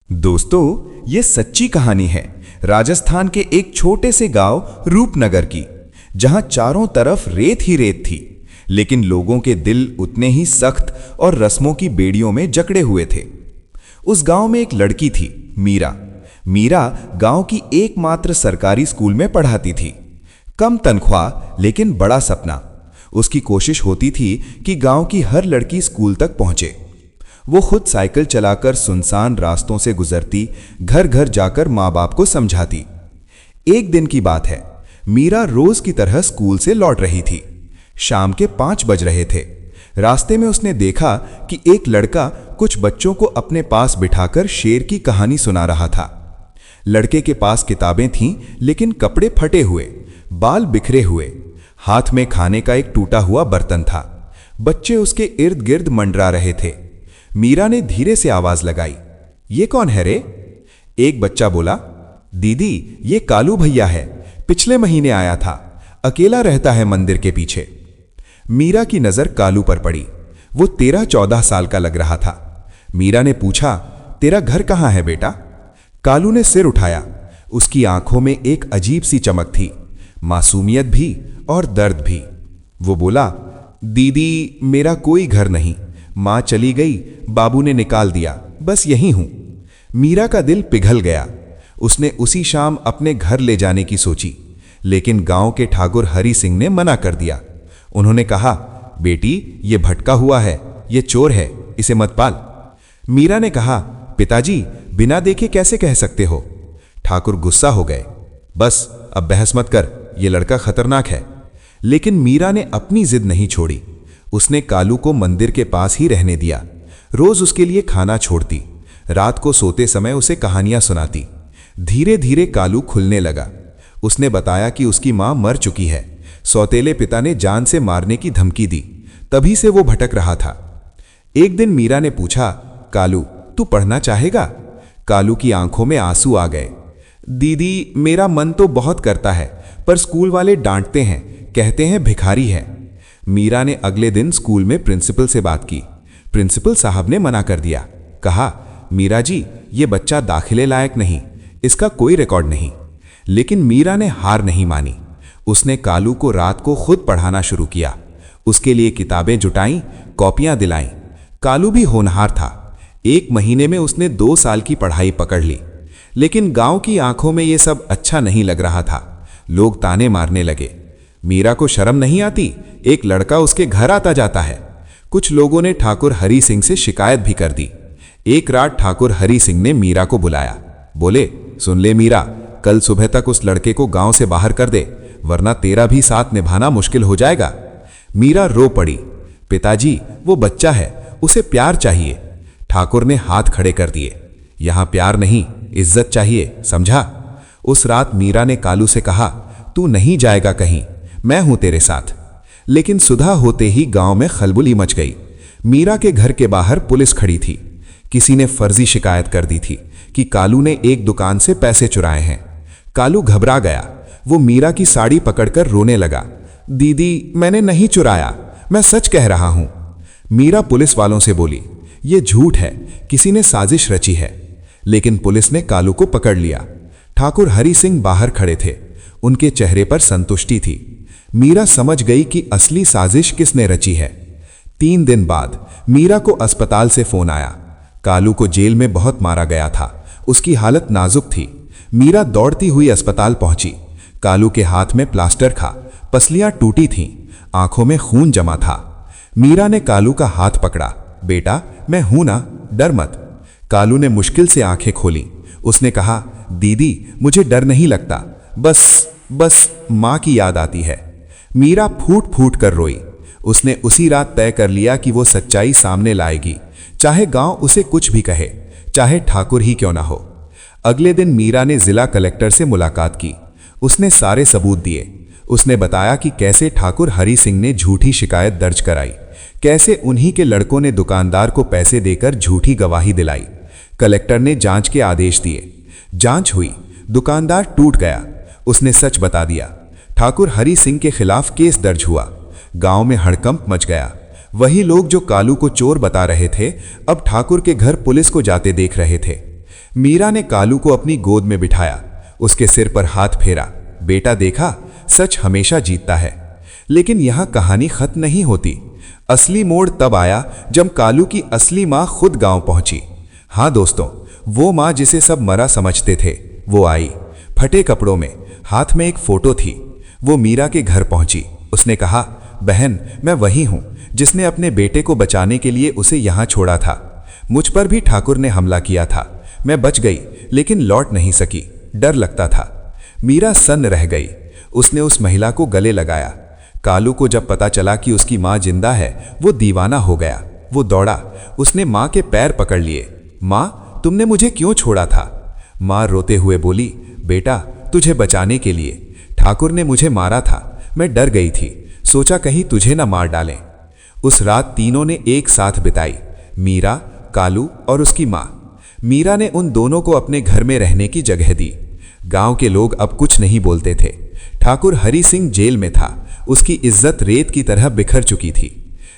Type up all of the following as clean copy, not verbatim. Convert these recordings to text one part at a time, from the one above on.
दोस्तों, ये सच्ची कहानी है राजस्थान के एक छोटे से गांव रूपनगर की, जहां चारों तरफ रेत ही रेत थी, लेकिन लोगों के दिल उतने ही सख्त और रस्मों की बेड़ियों में जकड़े हुए थे। उस गांव में एक लड़की थी, मीरा। मीरा गांव की एकमात्र सरकारी स्कूल में पढ़ाती थी। कम तनख्वाह लेकिन बड़ा सपना। उसकी कोशिश होती थी कि गांव की हर लड़की स्कूल तक पहुंचे। वो खुद साइकिल चलाकर सुनसान रास्तों से गुजरती, घर घर जाकर माँ बाप को समझाती। एक दिन की बात है, मीरा रोज की तरह स्कूल से लौट रही थी। शाम के 5 बज रहे थे। रास्ते में उसने देखा कि एक लड़का कुछ बच्चों को अपने पास बिठाकर शेर की कहानी सुना रहा था। लड़के के पास किताबें थीं, लेकिन कपड़े फटे हुए, बाल बिखरे हुए, हाथ में खाने का एक टूटा हुआ बर्तन था। बच्चे उसके इर्द गिर्द मंडरा रहे थे। मीरा ने धीरे से आवाज लगाई, ये कौन है रे? एक बच्चा बोला, दीदी ये कालू भैया है, पिछले महीने आया था, अकेला रहता है मंदिर के पीछे। मीरा की नजर कालू पर पड़ी। वो 13-14 साल का लग रहा था। मीरा ने पूछा, तेरा घर कहाँ है बेटा? कालू ने सिर उठाया। उसकी आंखों में एक अजीब सी चमक थी, मासूमियत भी और दर्द भी। वो बोला, दीदी मेरा कोई घर नहीं, मां चली गई, बाबू ने निकाल दिया, बस यही हूं। मीरा का दिल पिघल गया। उसने उसी शाम अपने घर ले जाने की सोची, लेकिन गांव के ठाकुर हरि सिंह ने मना कर दिया। उन्होंने कहा, बेटी ये भटका हुआ है, ये चोर है, इसे मत पाल। मीरा ने कहा, पिताजी बिना देखे कैसे कह सकते हो? ठाकुर गुस्सा हो गए। बस अब बहस मत कर, ये लड़का खतरनाक है। लेकिन मीरा ने अपनी जिद नहीं छोड़ी। उसने कालू को मंदिर के पास ही रहने दिया। रोज उसके लिए खाना छोड़ती, रात को सोते समय उसे कहानियां सुनाती। धीरे धीरे कालू खुलने लगा। उसने बताया कि उसकी मां मर चुकी है, सौतेले पिता ने जान से मारने की धमकी दी, तभी से वो भटक रहा था। एक दिन मीरा ने पूछा, कालू तू पढ़ना चाहेगा? कालू की आंखों में आंसू आ गए। दीदी मेरा मन तो बहुत करता है, पर स्कूल वाले डांटते हैं, कहते हैं भिखारी है। मीरा ने अगले दिन स्कूल में प्रिंसिपल से बात की। प्रिंसिपल साहब ने मना कर दिया। कहा, मीरा जी ये बच्चा दाखिले लायक नहीं, इसका कोई रिकॉर्ड नहीं। लेकिन मीरा ने हार नहीं मानी। उसने कालू को रात को खुद पढ़ाना शुरू किया। उसके लिए किताबें जुटाईं, कॉपियां दिलाईं। कालू भी होनहार था। 1 महीने में उसने 2 साल की पढ़ाई पकड़ ली। लेकिन गांव की आंखों में यह सब अच्छा नहीं लग रहा था। लोग ताने मारने लगे। मीरा को शर्म नहीं आती, एक लड़का उसके घर आता जाता है। कुछ लोगों ने ठाकुर हरि सिंह से शिकायत भी कर दी। एक रात ठाकुर हरि सिंह ने मीरा को बुलाया। बोले, सुन ले मीरा, कल सुबह तक उस लड़के को गांव से बाहर कर दे, वरना तेरा भी साथ निभाना मुश्किल हो जाएगा। मीरा रो पड़ी। पिताजी वो बच्चा है, उसे प्यार चाहिए। ठाकुर ने हाथ खड़े कर दिए। यहां प्यार नहीं, इज्जत चाहिए, समझा? उस रात मीरा ने कालू से कहा, तू नहीं जाएगा कहीं, मैं हूं तेरे साथ। लेकिन सुबह होते ही गांव में खलबली मच गई। मीरा के घर के बाहर पुलिस खड़ी थी। किसी ने फर्जी शिकायत कर दी थी कि कालू ने एक दुकान से पैसे चुराए हैं। कालू घबरा गया। वो मीरा की साड़ी पकड़कर रोने लगा। दीदी मैंने नहीं चुराया, मैं सच कह रहा हूं। मीरा पुलिस वालों से बोली, ये झूठ है, किसी ने साजिश रची है। लेकिन पुलिस ने कालू को पकड़ लिया। ठाकुर हरि सिंह बाहर खड़े थे। उनके चेहरे पर संतुष्टि थी। मीरा समझ गई कि असली साजिश किसने रची है। 3 दिन बाद मीरा को अस्पताल से फोन आया। कालू को जेल में बहुत मारा गया था, उसकी हालत नाजुक थी। मीरा दौड़ती हुई अस्पताल पहुंची। कालू के हाथ में प्लास्टर था, पसलियां टूटी थीं, आंखों में खून जमा था। मीरा ने कालू का हाथ पकड़ा। बेटा मैं हूं ना, डर मत। कालू ने मुश्किल से आंखें खोली। उसने कहा, दीदी मुझे डर नहीं लगता, बस मां की याद आती है। मीरा फूट फूट कर रोई। उसने उसी रात तय कर लिया कि वो सच्चाई सामने लाएगी, चाहे गांव उसे कुछ भी कहे, चाहे ठाकुर ही क्यों ना हो। अगले दिन मीरा ने जिला कलेक्टर से मुलाकात की। उसने सारे सबूत दिए। उसने बताया कि कैसे ठाकुर हरि सिंह ने झूठी शिकायत दर्ज कराई, कैसे उन्हीं के लड़कों ने दुकानदार को पैसे देकर झूठी गवाही दिलाई। कलेक्टर ने जांच के आदेश दिए। जांच हुई, दुकानदार टूट गया। उसने सच बता दिया। ठाकुर हरि सिंह के खिलाफ केस दर्ज हुआ। गांव में हड़कंप मच गया। वही लोग जो कालू को चोर बता रहे थे, अब ठाकुर के घर पुलिस को जाते देख रहे थे। मीरा ने कालू को अपनी गोद में बिठाया, उसके सिर पर हाथ फेरा। बेटा देखा, सच हमेशा जीतता है। लेकिन यहां कहानी खत्म नहीं होती। असली मोड़ तब आया जब कालू की असली मां खुद गांव पहुंची। हाँ दोस्तों, वो मां जिसे सब मरा समझते थे, वो आई, फटे कपड़ों में, हाथ में एक फोटो थी। वो मीरा के घर पहुंची। उसने कहा, बहन, मैं वही हूं जिसने अपने बेटे को बचाने के लिए उसे यहां छोड़ा था। मुझ पर भी ठाकुर ने हमला किया था। मैं बच गई, लेकिन लौट नहीं सकी, डर लगता था। मीरा सन्न रह गई। उसने उस महिला को गले लगाया। कालू को जब पता चला कि उसकी मां जिंदा है, वो दीवाना हो गया। वो दौड़ा, उसने मां के पैर पकड़ लिए। मां, तुमने मुझे क्यों छोड़ा था? मां रोते हुए बोली, बेटा, तुझे बचाने के लिए। ठाकुर ने मुझे मारा था, मैं डर गई थी, सोचा कहीं तुझे ना मार डालें। उस रात तीनों ने एक साथ बिताई, मीरा, कालू और उसकी मां। मीरा ने उन दोनों को अपने घर में रहने की जगह दी। गांव के लोग अब कुछ नहीं बोलते थे। ठाकुर हरि सिंह जेल में था, उसकी इज्जत रेत की तरह बिखर चुकी थी।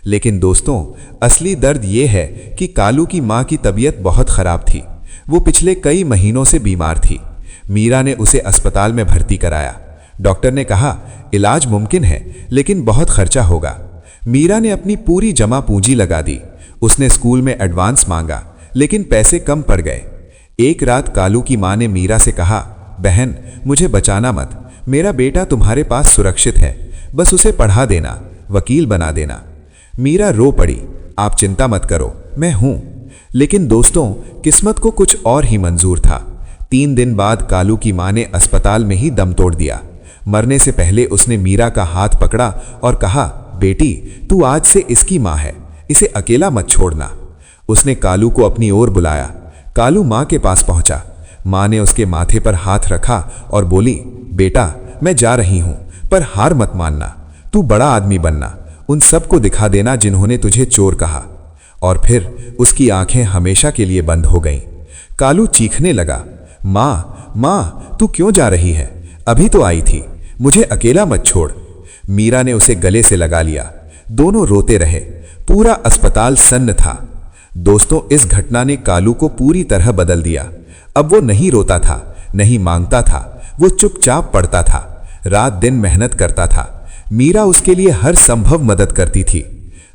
लेकिन दोस्तों, असली दर्द यह है कि कालू की मां की तबीयत बहुत खराब थी। वो पिछले कई महीनों से बीमार थी। मीरा ने उसे अस्पताल में भर्ती कराया। डॉक्टर ने कहा, इलाज मुमकिन है, लेकिन बहुत खर्चा होगा। मीरा ने अपनी पूरी जमा पूंजी लगा दी। उसने स्कूल में एडवांस मांगा, लेकिन पैसे कम पड़ गए। एक रात कालू की मां ने मीरा से कहा, बहन, मुझे बचाना मत, मेरा बेटा तुम्हारे पास सुरक्षित है, बस उसे पढ़ा देना, वकील बना देना। मीरा रो पड़ी, आप चिंता मत करो, मैं हूं। लेकिन दोस्तों, किस्मत को कुछ और ही मंजूर था। 3 दिन बाद कालू की मां ने अस्पताल में ही दम तोड़ दिया। मरने से पहले उसने मीरा का हाथ पकड़ा और कहा, बेटी, तू आज से इसकी मां है, इसे अकेला मत छोड़ना। उसने कालू को अपनी ओर बुलाया। कालू मां के पास पहुंचा। मां ने उसके माथे पर हाथ रखा और बोली, बेटा, मैं जा रही हूं, पर हार मत मानना, तू बड़ा आदमी बनना, उन सबको दिखा देना जिन्होंने तुझे चोर कहा। और फिर उसकी आंखें हमेशा के लिए बंद हो गईं। कालू चीखने लगा, मां, मां, तू क्यों जा रही है? अभी तो आई थी, मुझे अकेला मत छोड़। मीरा ने उसे गले से लगा लिया। दोनों रोते रहे। पूरा अस्पताल सन्न था। दोस्तों, इस घटना ने कालू को पूरी तरह बदल दिया। अब वो नहीं रोता था, नहीं मांगता था, वो चुपचाप पढ़ता था, रात दिन मेहनत करता था। मीरा उसके लिए हर संभव मदद करती थी।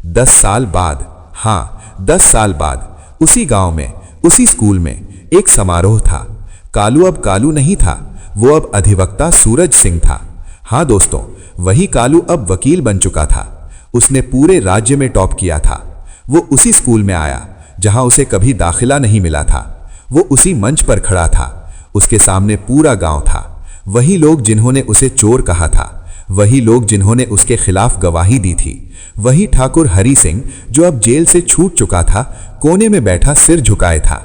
10 साल बाद, हाँ 10 साल बाद, उसी गांव में, उसी स्कूल में एक समारोह था। कालू अब कालू नहीं था, वो अब अधिवक्ता सूरज सिंह था। हाँ दोस्तों, वही कालू अब वकील बन चुका था। उसने पूरे राज्य में टॉप किया था। वो उसी स्कूल में आया जहां उसे कभी दाखिला नहीं मिला था। वो उसी मंच पर खड़ा था। उसके सामने पूरा गांव था। वही लोग जिन्होंने उसे चोर कहा था, वही लोग जिन्होंने उसके खिलाफ गवाही दी थी, वही ठाकुर हरि सिंह जो अब जेल से छूट चुका था, कोने में बैठा सिर झुकाए था।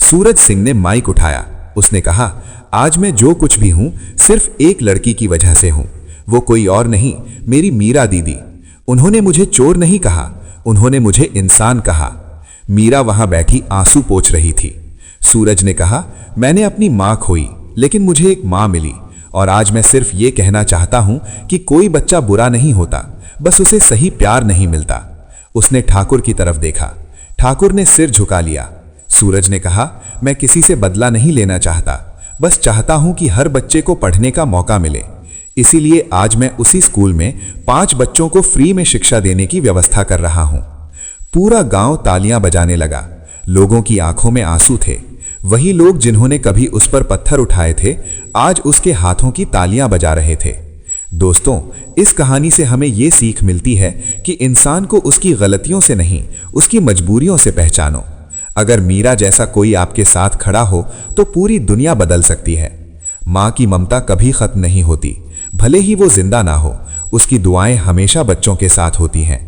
सूरज सिंह ने माइक उठाया। उसने कहा, आज मैं जो कुछ भी हूं, सिर्फ एक लड़की की वजह से हूं। वो कोई और नहीं, मेरी मीरा दीदी। उन्होंने मुझे चोर नहीं कहा, उन्होंने मुझे इंसान कहा। मीरा वहां बैठी आंसू पोंछ रही थी। सूरज ने कहा, मैंने अपनी मां खोई, लेकिन मुझे एक मां मिली, और आज मैं सिर्फ ये कहना चाहता हूं कि कोई बच्चा बुरा नहीं होता, बस उसे सही प्यार नहीं मिलता। उसने ठाकुर की तरफ देखा। ठाकुर ने सिर झुका लिया। सूरज ने कहा, मैं किसी से बदला नहीं लेना चाहता, बस चाहता हूं कि हर बच्चे को पढ़ने का मौका मिले। इसीलिए आज मैं उसी स्कूल में 5 बच्चों को फ्री में शिक्षा देने की व्यवस्था कर रहा हूं। पूरा गांव तालियां बजाने लगा। लोगों की आंखों में आंसू थे। वही लोग जिन्होंने कभी उस पर पत्थर उठाए थे, आज उसके हाथों की तालियां बजा रहे थे। दोस्तों, इस कहानी से हमें ये सीख मिलती है कि इंसान को उसकी गलतियों से नहीं, उसकी मजबूरियों से पहचानो। अगर मीरा जैसा कोई आपके साथ खड़ा हो तो पूरी दुनिया बदल सकती है। मां की ममता कभी खत्म नहीं होती, भले ही वो जिंदा ना हो, उसकी दुआएं हमेशा बच्चों के साथ होती हैं।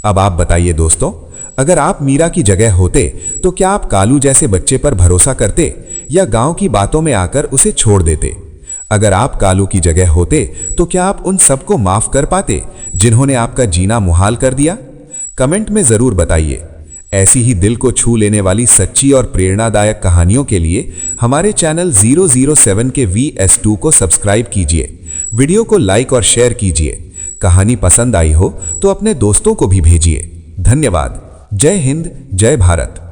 अब आप बताइए दोस्तों, अगर आप मीरा की जगह होते तो क्या आप कालू जैसे बच्चे पर भरोसा करते या गांव की बातों में आकर उसे छोड़ देते? अगर आप कालू की जगह होते तो क्या आप उन सबको माफ कर पाते जिन्होंने आपका जीना मुहाल कर दिया? कमेंट में जरूर बताइए। ऐसी ही दिल को छू लेने वाली सच्ची और प्रेरणादायक कहानियों के लिए हमारे चैनल 007 के VS2 को सब्सक्राइब कीजिए। वीडियो को लाइक और शेयर कीजिए। कहानी पसंद आई हो तो अपने दोस्तों को भी भेजिए। धन्यवाद। जय हिंद, जय भारत।